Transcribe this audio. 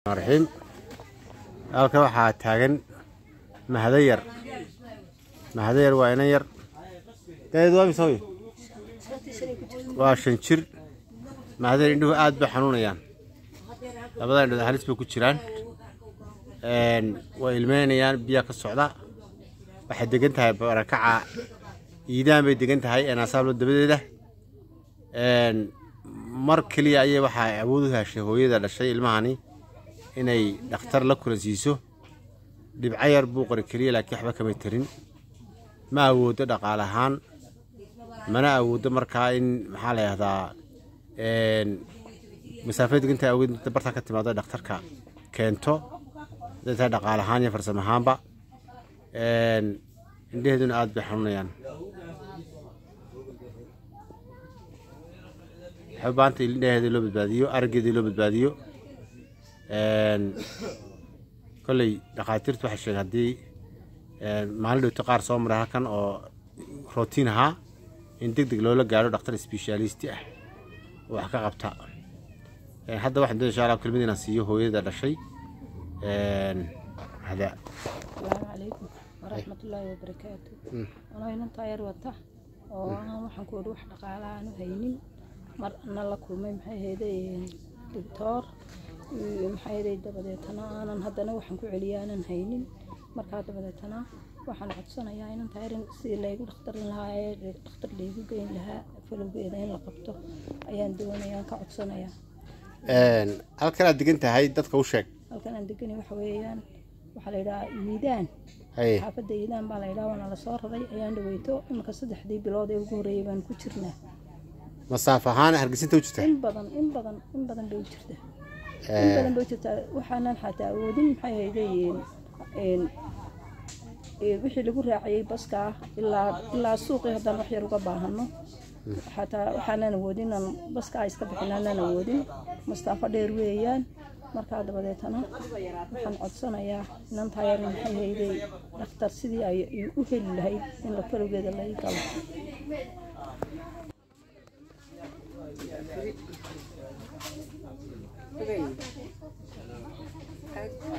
الرحيم halka waxaa taagan mahadayar waa ina yar deed waa misooy waa 5 jir mahadayar indhuhu aad ba xanuunayaan labada indhood halis bay ku jiraan way ilmeynayaan biyo ka socda waxay degan tahay barakaca iidaan bay degan tahay asaablo dabadeeda mar kaliya ayay waxa awood u heshay hooyada dhashay ilmahani inay dhakhtar la kulansiiso dhibcayar buu qori kaliya laakiin waxba kama tarin ma awoodo dhaqaale ahaan mana awoodo markaa in maxaa la yiraahdaa masaafada inta awood barta ka timaado dhakhtarka keento dadka dhaqaale ahaan iyo farsamo ahaanba indheeduna aad bay xanuunayaan xabaanta indheeda loo badbaadiyo araggeeda loo badbaadiyo كلي دكاترة واحد شيء هدي مالو تقار صامر هكذا أو روتينها إنتك دقلولا قالوا دكتور سبيشاليستي وحكا قبتها حتى واحد إن شاء الله كل مدينة نسيه هو هذا الشيء هذا السلام عليكم ورحمة الله وبركاته أنا هنا طاير وطه وأنا وحنكون روح دقالة عنو هينين مر أنا لكم من هذا دكتور maxay dabadeetana aanan haddana waxaan ku celiyaa aanan haynin markaa dabadeetana waxaan codsanayaa inaan taarin si leeyahay dhakhtarin lahaa ee dhakhtar leeyahay geyn lahaa falowgeeda in la qabto ayaan doonayaa ka codsanayaa halkan aad degan tahay dadka u sheeg halkan aan degan waxa weeyaan waxa la yiraahdaa iidaan xaafadda iidaan baa la yiraahdaa wana la soo raray ayaan dhaweyto imka 3 bilood ee ugu horeeyay baan ku jirnaa masaafo ahaan hargeysa u jirtaa in badan bay u jirtaa badan buu jirtaa waxaanan xataa awoodin maxay haydeen wixii lagu raaciyay baska ilaa suuqii haddaan wax yar uga baahano xataa waxaanan awoodin baska iska bixinaanan awoodin mustafa dheer weeyaan markaa dabadeetana waxaan codsanayaa inaan taayar maxay haydeen dhakhtar sidii ay u heli lahayd in la falowgeeda la galo